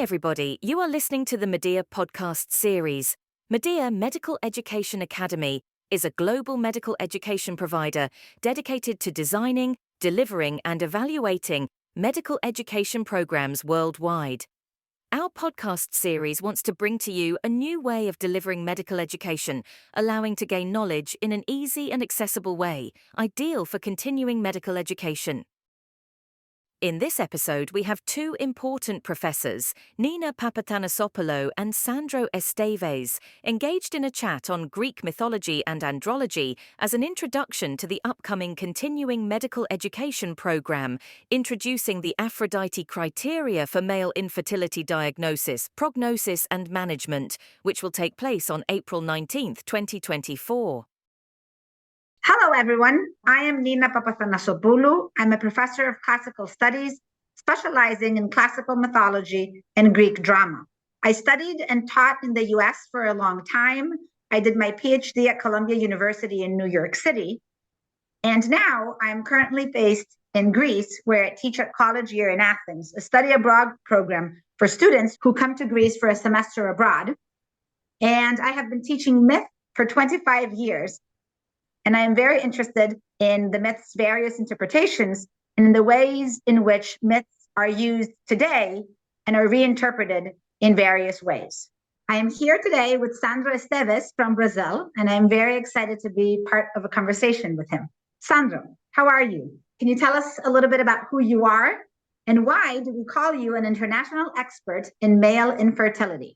everybody. You are listening to the Medea podcast series. Medea Medical Education Academy is a global medical education provider dedicated to designing, delivering, and evaluating medical education programs worldwide. Our podcast series wants to bring to you a new way of delivering medical education, allowing to gain knowledge in an easy and accessible way, ideal for continuing medical education. In this episode, we have two important professors, Nina Papathanasopoulou and Sandro Esteves, engaged in a chat on Greek mythology and andrology as an introduction to the upcoming continuing medical education program, introducing the Aphrodite criteria for male infertility diagnosis, prognosis, and management, which will take place on April 19, 2024. Hello, everyone. I am Nina Papathanasopoulou. I'm a professor of classical studies, specializing in classical mythology and Greek drama. I studied and taught in the US for a long time. I did my PhD at Columbia University in New York City. And now I'm currently based in Greece, where I teach at College Year in Athens, a study abroad program for students who come to Greece for a semester abroad. And I have been teaching myth for 25 years. And I am very interested in the myth's various interpretations and in the ways in which myths are used today and are reinterpreted in various ways. I am here today with Sandro Esteves from Brazil, and I'm very excited to be part of a conversation with him. Sandro, how are you? Can you tell us a little bit about who you are and why do we call you an international expert in male infertility?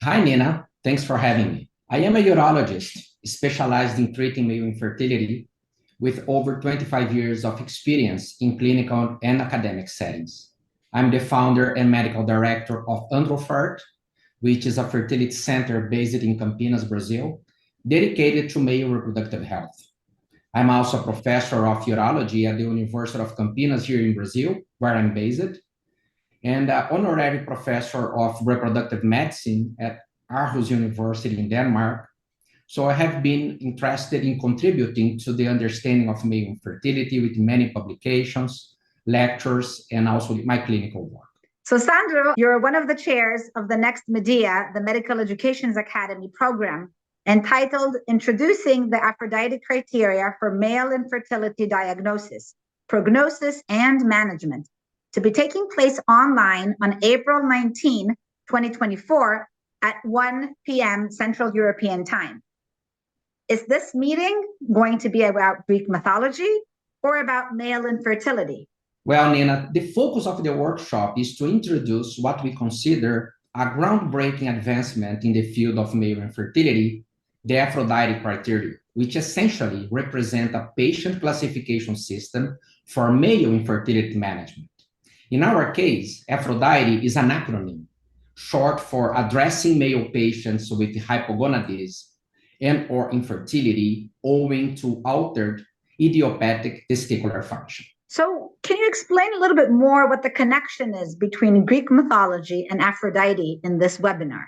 Hi, Nina. Thanks for having me. I am a urologist specialized in treating male infertility with over 25 years of experience in clinical and academic settings. I'm the founder and medical director of Andrology, which is a fertility center based in Campinas, Brazil, dedicated to male reproductive health. I'm also a professor of urology at the University of Campinas here in Brazil, where I'm based, and an honorary professor of reproductive medicine at Aarhus University in Denmark. So I have been interested in contributing to the understanding of male infertility with many publications, lectures, and also my clinical work. So Sandro, you're one of the chairs of the next Medea, the Medical Education Academy program, entitled Introducing the Aphrodite Criteria for Male Infertility Diagnosis, Prognosis, and Management, to be taking place online on April 19, 2024 at 1 p.m. Central European Time. Is this meeting going to be about Greek mythology or about male infertility? Well, Nina, the focus of the workshop is to introduce what we consider a groundbreaking advancement in the field of male infertility, the Aphrodite criteria, which essentially represent a patient classification system for male infertility management. In our case, Aphrodite is an acronym, short for addressing male patients with hypogonadism and or infertility owing to altered idiopathic testicular function. So can you explain a little bit more what the connection is between Greek mythology and Aphrodite in this webinar?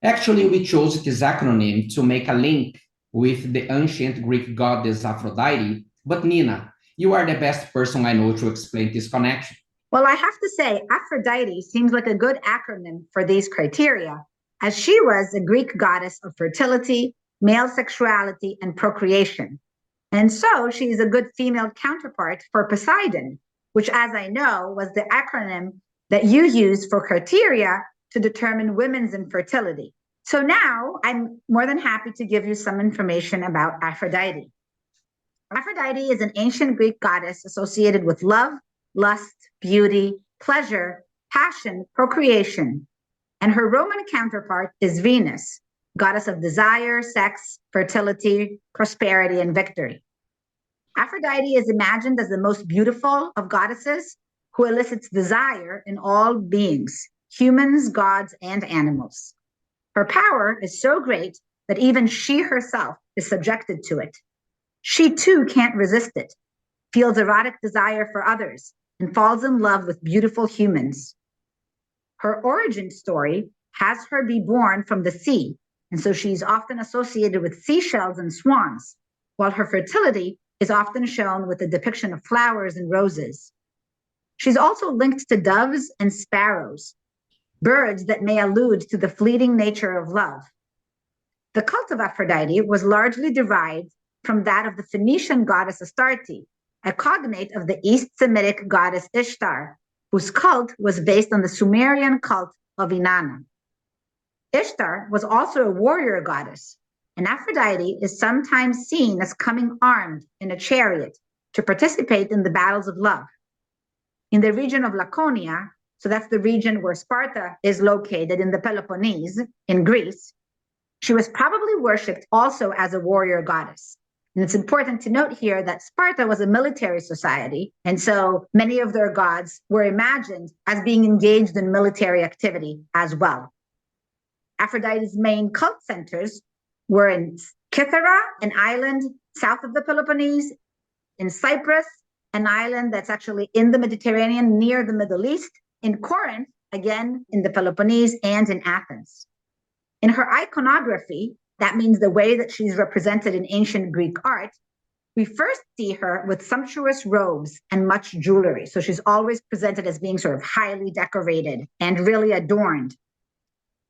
Actually, we chose this acronym to make a link with the ancient Greek goddess Aphrodite, but Nina, you are the best person I know to explain this connection. Well, I have to say, Aphrodite seems like a good acronym for these criteria, as she was a Greek goddess of fertility, male sexuality, and procreation. And so she is a good female counterpart for Poseidon, which, as I know, was the acronym that you used for criteria to determine women's infertility. So now I'm more than happy to give you some information about Aphrodite. Aphrodite is an ancient Greek goddess associated with love, lust, beauty, pleasure, passion, procreation. And her Roman counterpart is Venus, goddess of desire, sex, fertility, prosperity, and victory. Aphrodite is imagined as the most beautiful of goddesses who elicits desire in all beings, humans, gods, and animals. Her power is so great that even she herself is subjected to it. She too can't resist it, feels erotic desire for others, and falls in love with beautiful humans. Her origin story has her be born from the sea, and so she's often associated with seashells and swans, while her fertility is often shown with the depiction of flowers and roses. She's also linked to doves and sparrows. birds that may allude to the fleeting nature of love. The cult of Aphrodite was largely derived from that of the Phoenician goddess Astarte, a cognate of the East Semitic goddess Ishtar, whose cult was based on the Sumerian cult of Inanna. Ishtar was also a warrior goddess, and Aphrodite is sometimes seen as coming armed in a chariot to participate in the battles of love. In the region of Laconia, so that's the region where Sparta is located in the Peloponnese, in Greece, she was probably worshipped also as a warrior goddess. And it's important to note here that Sparta was a military society, and so many of their gods were imagined as being engaged in military activity as well. Aphrodite's main cult centers were in Kythera, an island south of the Peloponnese, in Cyprus, an island that's actually in the Mediterranean near the Middle East, in Corinth, again in the Peloponnese, and in Athens. In her iconography, that means the way that she's represented in ancient Greek art, we first see her with sumptuous robes and much jewelry. So she's always presented as being sort of highly decorated and really adorned.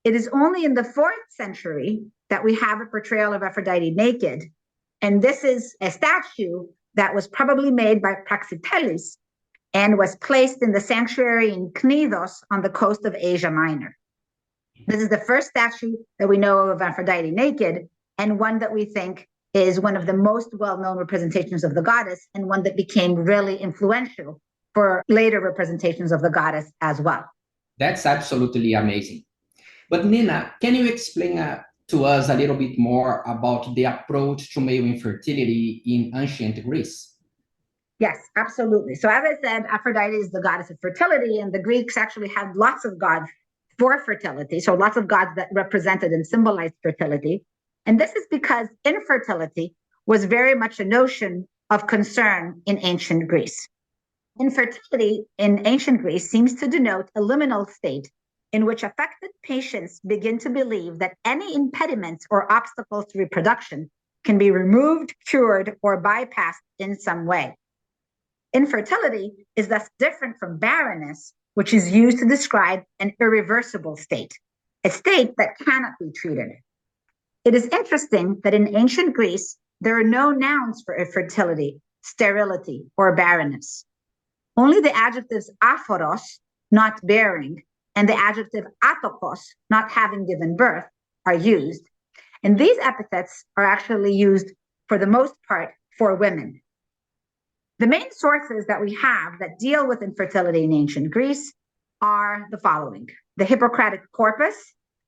It is only in the 4th century that we have a portrayal of Aphrodite naked. And this is a statue that was probably made by Praxiteles and was placed in the sanctuary in Knidos on the coast of Asia Minor. This is the first statue that we know of Aphrodite naked, and one that we think is one of the most well-known representations of the goddess, and one that became really influential for later representations of the goddess as well. That's absolutely amazing. But Nina, can you explain to us a little bit more about the approach to male infertility in ancient Greece? Yes, absolutely. So as I said, Aphrodite is the goddess of fertility, and the Greeks actually had lots of gods for fertility. So lots of gods that represented and symbolized fertility. And this is because infertility was very much a notion of concern in ancient Greece. Infertility in ancient Greece seems to denote a liminal state in which affected patients begin to believe that any impediments or obstacles to reproduction can be removed, cured, or bypassed in some way. Infertility is thus different from barrenness, which is used to describe an irreversible state, a state that cannot be treated. It is interesting that in ancient Greece, there are no nouns for infertility, sterility, or barrenness. Only the adjectives aphoros, not bearing, and the adjective atokos, not having given birth, are used. And these epithets are actually used, for the most part, for women. The main sources that we have that deal with infertility in ancient Greece are the following: the Hippocratic Corpus,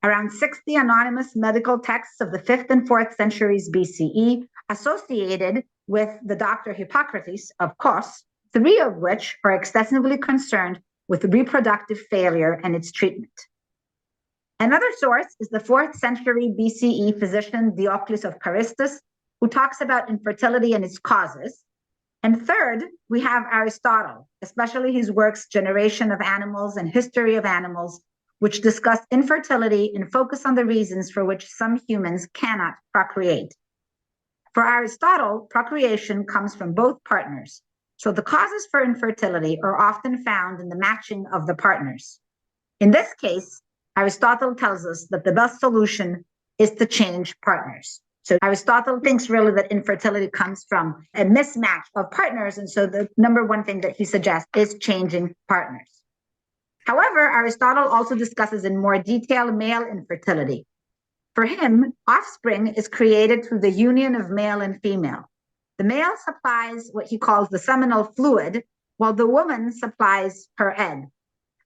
around 60 anonymous medical texts of the 5th and 4th centuries BCE, associated with the doctor Hippocrates of Kos, 3 of which are excessively concerned with reproductive failure and its treatment. Another source is the 4th century BCE physician Diocles of Carystus, who talks about infertility and its causes. And third, we have Aristotle, especially his works Generation of Animals and History of Animals, which discuss infertility and focus on the reasons for which some humans cannot procreate. For Aristotle, procreation comes from both partners. So the causes for infertility are often found in the matching of the partners. In this case, Aristotle tells us that the best solution is to change partners. So Aristotle thinks really that infertility comes from a mismatch of partners. And so the number one thing that he suggests is changing partners. However, Aristotle also discusses in more detail male infertility. For him, offspring is created through the union of male and female. The male supplies what he calls the seminal fluid, while the woman supplies her egg.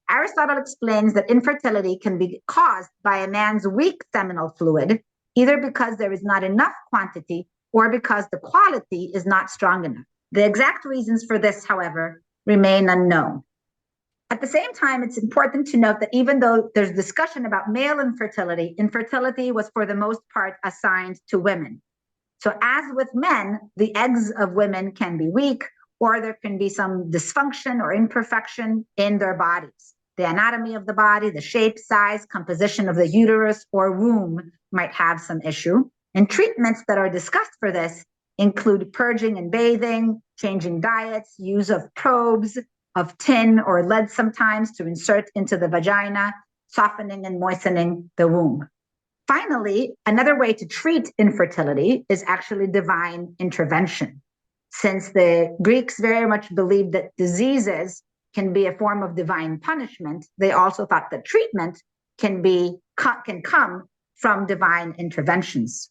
Aristotle explains that infertility can be caused by a man's weak seminal fluid, either because there is not enough quantity or because the quality is not strong enough. The exact reasons for this, however, remain unknown. At the same time, it's important to note that even though there's discussion about male infertility, infertility was for the most part assigned to women. So as with men, the eggs of women can be weak, or there can be some dysfunction or imperfection in their bodies. The anatomy of the body, the shape, size, composition of the uterus or womb might have some issue. And treatments that are discussed for this include purging and bathing, changing diets, use of probes, of tin or lead sometimes to insert into the vagina. softening and moistening the womb. Finally, another way to treat infertility is actually divine intervention. Since the Greeks very much believed that diseases can be a form of divine punishment, they also thought that treatment can come from divine interventions.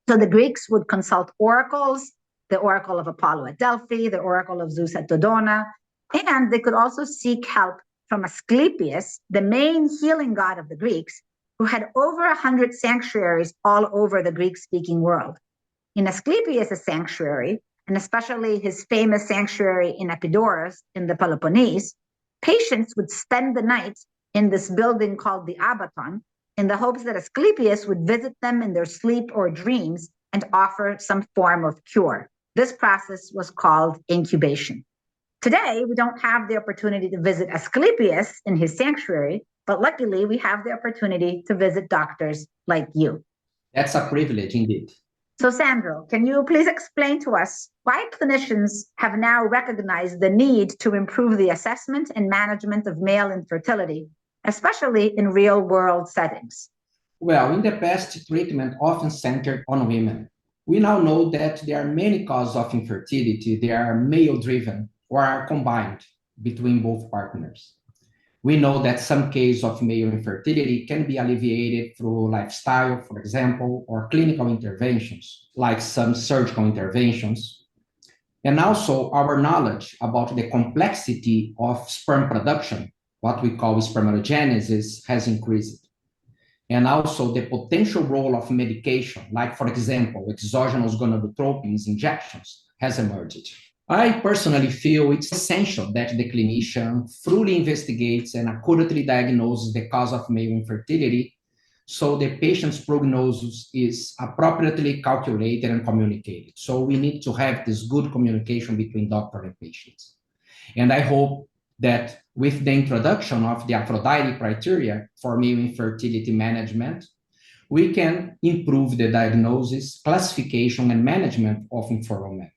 So the Greeks would consult oracles, the oracle of Apollo at Delphi, the oracle of Zeus at Dodona, and they could also seek help from Asclepius, the main healing god of the Greeks, who had over 100 sanctuaries all over the Greek-speaking world. In Asclepius' sanctuary, and especially his famous sanctuary in Epidaurus in the Peloponnese, patients would spend the night in this building called the Abaton in the hopes that Asclepius would visit them in their sleep or dreams and offer some form of cure. This process was called incubation. Today, we don't have the opportunity to visit Asclepius in his sanctuary, but luckily we have the opportunity to visit doctors like you. That's a privilege indeed. So Sandro, can you please explain to us why clinicians have now recognized the need to improve the assessment and management of male infertility, especially in real-world settings? Well, in the past, treatment often centered on women. We now know that there are many causes of infertility. They are male-driven or are combined between both partners. We know that some cases of male infertility can be alleviated through lifestyle, for example, or clinical interventions, like some surgical interventions. And also our knowledge about the complexity of sperm production, what we call spermatogenesis, has increased. And also the potential role of medication, like, for example, exogenous gonadotropins injections, has emerged. I personally feel it's essential that the clinician thoroughly investigates and accurately diagnoses the cause of male infertility so the patient's prognosis is appropriately calculated and communicated. So we need to have this good communication between doctor and patients. And I hope that with the introduction of the Aphrodite criteria for male infertility management, we can improve the diagnosis, classification, and management of infertile men.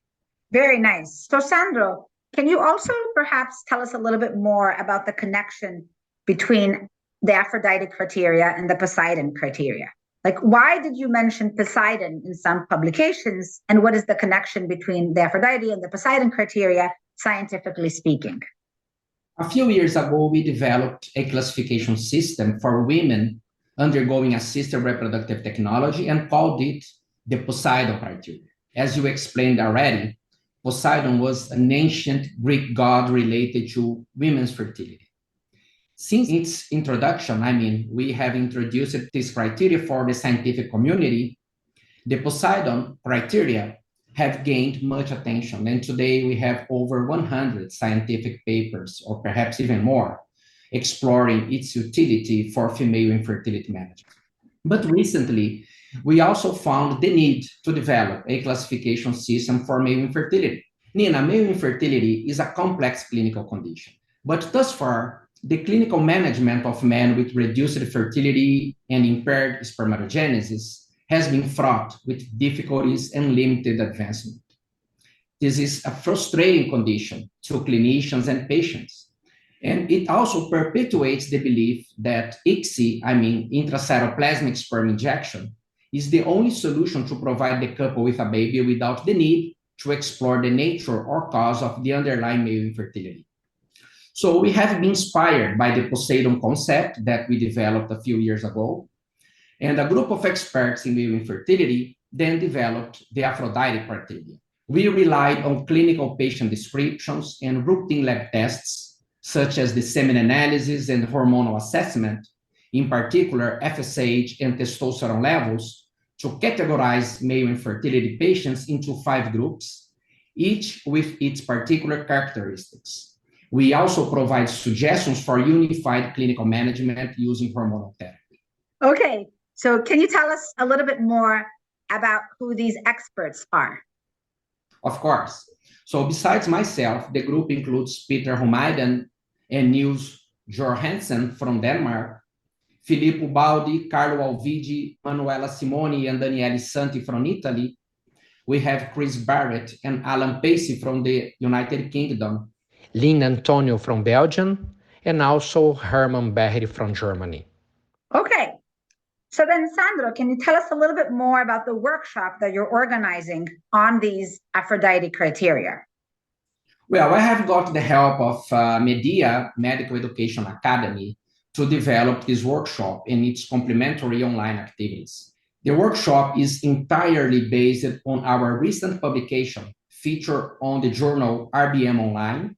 Very nice. So Sandro, can you also perhaps tell us a little bit more about the connection between the Aphrodite criteria and the Poseidon criteria? Like, why did you mention Poseidon in some publications, and what is the connection between the Aphrodite and the Poseidon criteria, scientifically speaking? A few years ago, we developed a classification system for women undergoing assisted reproductive technology and called it the Poseidon criteria. As you explained already, Poseidon was an ancient Greek god related to women's fertility. Since its introduction, we have introduced this criteria for the scientific community, the Poseidon criteria have gained much attention. And today we have over 100 scientific papers, or perhaps even more, exploring its utility for female infertility management. But recently, we also found the need to develop a classification system for male infertility. Nina, male infertility is a complex clinical condition, but thus far, the clinical management of men with reduced fertility and impaired spermatogenesis has been fraught with difficulties and limited advancement. This is a frustrating condition to clinicians and patients, and it also perpetuates the belief that ICSI, intracytoplasmic sperm injection, is the only solution to provide the couple with a baby without the need to explore the nature or cause of the underlying male infertility. So we have been inspired by the Poseidon concept that we developed a few years ago, and a group of experts in male infertility then developed the Aphrodite criteria. We relied on clinical patient descriptions and routine lab tests, such as the semen analysis and hormonal assessment, in particular FSH and testosterone levels, to categorize male infertility patients into 5 groups, each with its particular characteristics. We also provide suggestions for unified clinical management using hormonal therapy. Okay, so can you tell us a little bit more about who these experts are? Of course. So besides myself, the group includes Peter Humayden and Niels Johansen from Denmark, Filippo Baldi, Carlo Alvigi, Manuela Simoni, and Daniele Santi from Italy. We have Chris Barrett and Alan Pacey from the United Kingdom, Lynn Antonio from Belgium, and also Hermann Becher from Germany. Okay. So then, Sandro, can you tell us a little bit more about the workshop that you're organizing on these Aphrodite criteria? Well, I have got the help of Medea Medical Education Academy to develop this workshop and its complementary online activities. The workshop is entirely based on our recent publication featured on the journal RBM Online,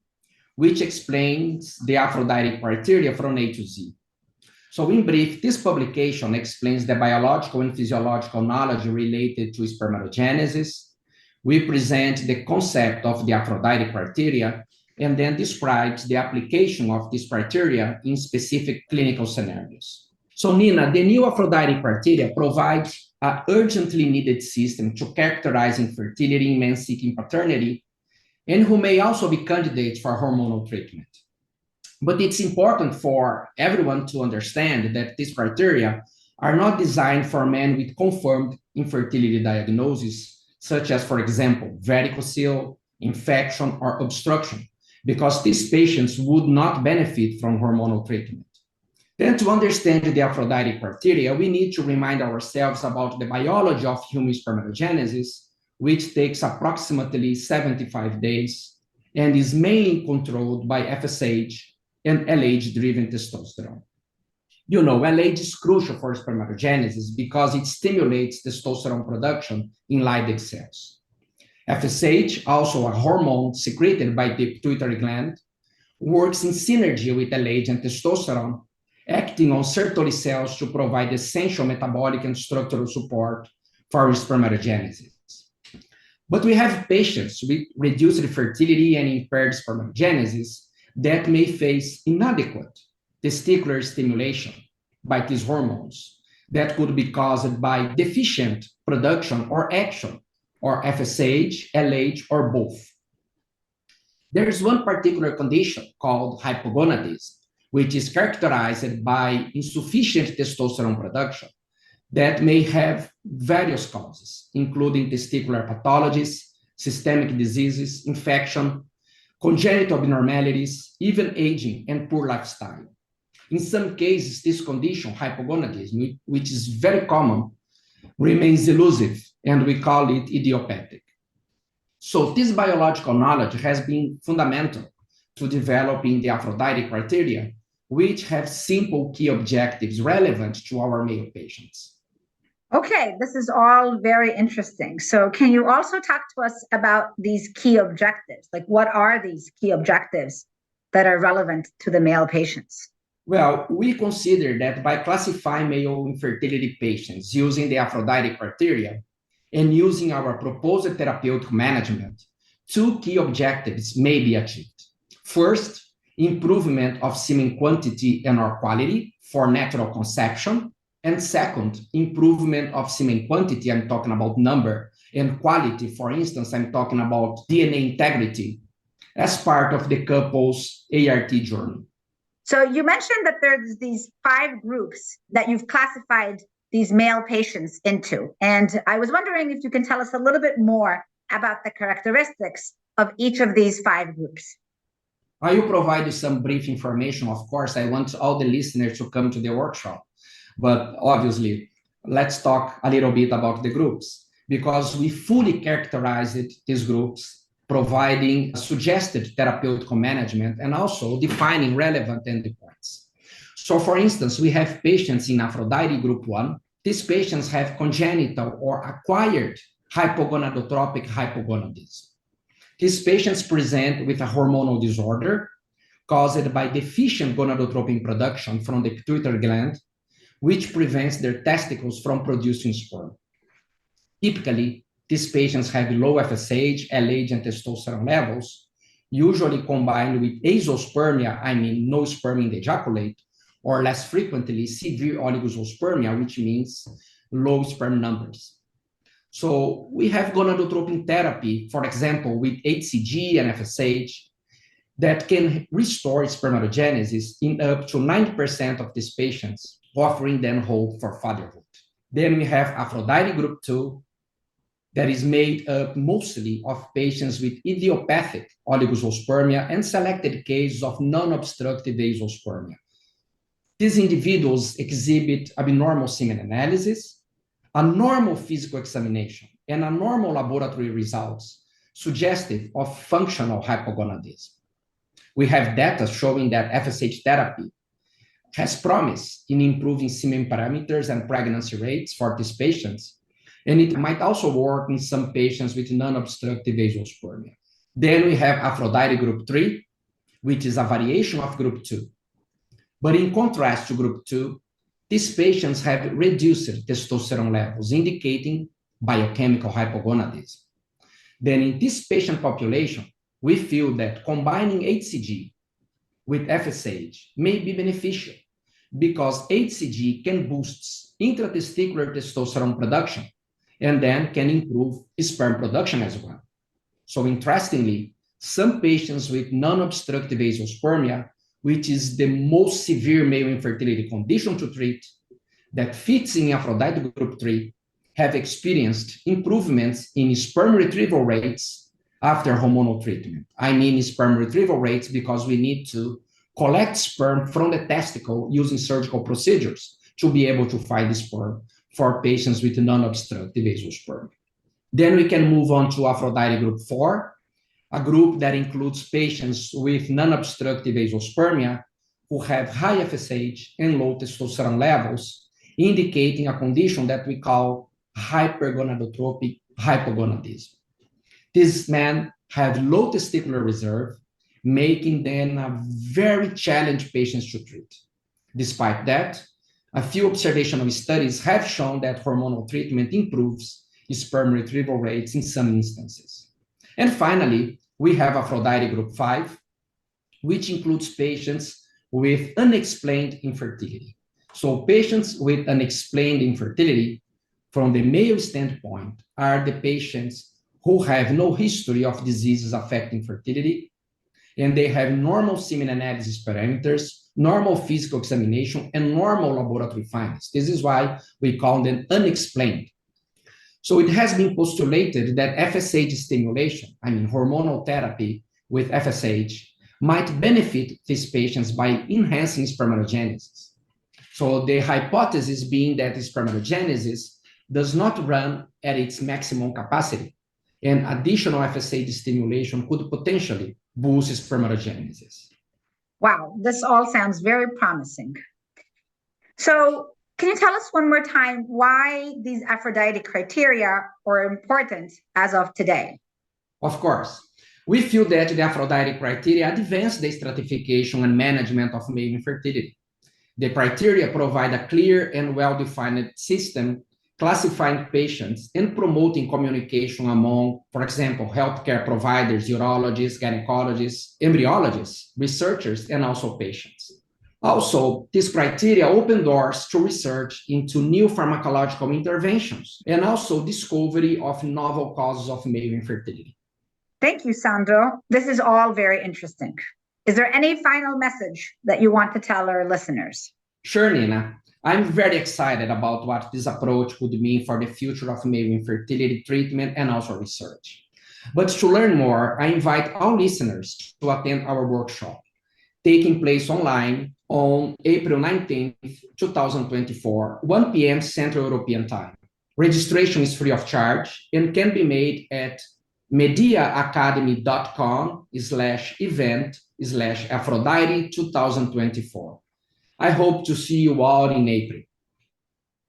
which explains the Aphrodite criteria from A to Z. So in brief, this publication explains the biological and physiological knowledge related to spermatogenesis. We present the concept of the Aphrodite criteria and then describes the application of this criteria in specific clinical scenarios. So Nina, the new Aphrodite criteria provides an urgently needed system to characterize infertility in men seeking paternity and who may also be candidates for hormonal treatment. But it's important for everyone to understand that these criteria are not designed for men with confirmed infertility diagnosis, such as, for example, varicocele, infection, or obstruction, because these patients would not benefit from hormonal treatment. Then to understand the Aphrodite criteria, we need to remind ourselves about the biology of human spermatogenesis, which takes approximately 75 days and is mainly controlled by FSH and LH-driven testosterone. You know, LH is crucial for spermatogenesis because it stimulates testosterone production in Leydig cells. FSH, also a hormone secreted by the pituitary gland, works in synergy with LH and testosterone, acting on Sertoli cells to provide essential metabolic and structural support for spermatogenesis. But we have patients with reduced fertility and impaired spermatogenesis that may face inadequate testicular stimulation by these hormones that could be caused by deficient production or action, or FSH, LH, or both. There is one particular condition called hypogonadism, which is characterized by insufficient testosterone production that may have various causes, including testicular pathologies, systemic diseases, infection, congenital abnormalities, even aging, and poor lifestyle. In some cases, this condition, hypogonadism, which is very common, remains elusive, and we call it idiopathic. So this biological knowledge has been fundamental to developing the Aphrodite criteria, which have simple key objectives relevant to our male patients. Okay, this is all very interesting. So can you also talk to us about these key objectives? Like, what are these key objectives that are relevant to the male patients? Well, we consider that by classifying male infertility patients using the Aphrodite criteria and using our proposed therapeutic management, two key objectives may be achieved. First, improvement of semen quantity and or quality for natural conception. And second, improvement of semen quantity, I'm talking about number, and quality, for instance, I'm talking about DNA integrity, as part of the couple's ART journey. So you mentioned that there's these 5 groups that you've classified these male patients into. And I was wondering if you can tell us a little bit more about the characteristics of each of these 5 groups. I will provide you some brief information. Of course, I want all the listeners to come to the workshop. But obviously, let's talk a little bit about the groups, because we fully characterized these groups, providing suggested therapeutic management and also defining relevant endpoints. So for instance, we have patients in Aphrodite group 1. These patients have congenital or acquired hypogonadotropic hypogonadism. These patients present with a hormonal disorder caused by deficient gonadotropin production from the pituitary gland, which prevents their testicles from producing sperm. Typically, these patients have low FSH, LH, and testosterone levels, usually combined with azoospermia, I mean no sperm in the ejaculate, or less frequently, severe oligospermia, which means low sperm numbers. So we have gonadotropin therapy, for example, with HCG and FSH, that can restore spermatogenesis in up to 90% of these patients, offering them hope for fatherhood. Then we have Aphrodite group 2, that is made up mostly of patients with idiopathic oligozoospermia and selected cases of non-obstructive azoospermia. These individuals exhibit abnormal semen analysis, a normal physical examination, and a normal laboratory results suggestive of functional hypogonadism. We have data showing that FSH therapy has promise in improving semen parameters and pregnancy rates for these patients, and it might also work in some patients with non-obstructive azoospermia. Then we have Aphrodite group 3, which is a variation of group 2. But in contrast to group 2, these patients have reduced testosterone levels, indicating biochemical hypogonadism. Then in this patient population, we feel that combining HCG with FSH may be beneficial because HCG can boost intratesticular testosterone production and then can improve sperm production as well. So interestingly, some patients with non-obstructive azoospermia, which is the most severe male infertility condition to treat, that fits in Aphrodite group 3, have experienced improvements in sperm retrieval rates after hormonal treatment. I mean sperm retrieval rates because we need to collect sperm from the testicle using surgical procedures to be able to find sperm for patients with non-obstructive azoospermia. Then we can move on to Aphrodite group 4, a group that includes patients with non-obstructive azoospermia who have high FSH and low testosterone levels, indicating a condition that we call hypergonadotropic hypogonadism. These men have low testicular reserve, making them a very challenging patients to treat. Despite that, a few observational studies have shown that hormonal treatment improves sperm retrieval rates in some instances. And finally, we have Aphrodite group 5, which includes patients with unexplained infertility. So patients with unexplained infertility, from the male standpoint, are the patients who have no history of diseases affecting fertility, and they have normal semen analysis parameters, normal physical examination, and normal laboratory findings. This is why we call them unexplained. So it has been postulated that FSH stimulation, hormonal therapy with FSH, might benefit these patients by enhancing spermatogenesis. So the hypothesis being that spermatogenesis does not run at its maximum capacity, and additional FSH stimulation could potentially boost spermatogenesis. Wow, this all sounds very promising. So, can you tell us one more time why these Aphrodite criteria are important as of today? Of course. We feel that the Aphrodite criteria advance the stratification and management of male infertility. The criteria provide a clear and well-defined system classifying patients and promoting communication among, for example, healthcare providers, urologists, gynecologists, embryologists, researchers, and also patients. Also, these criteria open doors to research into new pharmacological interventions and also discovery of novel causes of male infertility. Thank you, Sandro. This is all very interesting. Is there any final message that you want to tell our listeners? Sure, Nina. I'm very excited about what this approach would mean for the future of male infertility treatment and also research. But to learn more, I invite all listeners to attend our workshop, taking place online on April 19th, 2024, 1 p.m. Central European Time. Registration is free of charge and can be made at mediaacademy.com/event/Aphrodite 2024. I hope to see you all in April.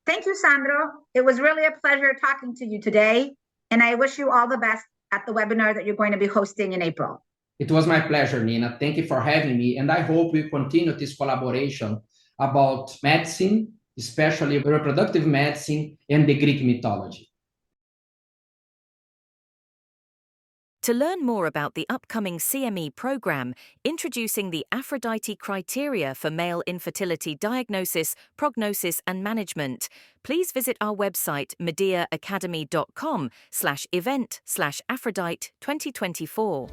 Thank you, Sandro. It was really a pleasure talking to you today, and I wish you all the best at the webinar that you're going to be hosting in April. It was my pleasure, Nina. Thank you for having me, and I hope we continue this collaboration about medicine, especially reproductive medicine and the Greek mythology. To learn more about the upcoming CME program introducing the Aphrodite criteria for male infertility diagnosis, prognosis, and management, please visit our website mediaacademy.com/event/Aphrodite 2024.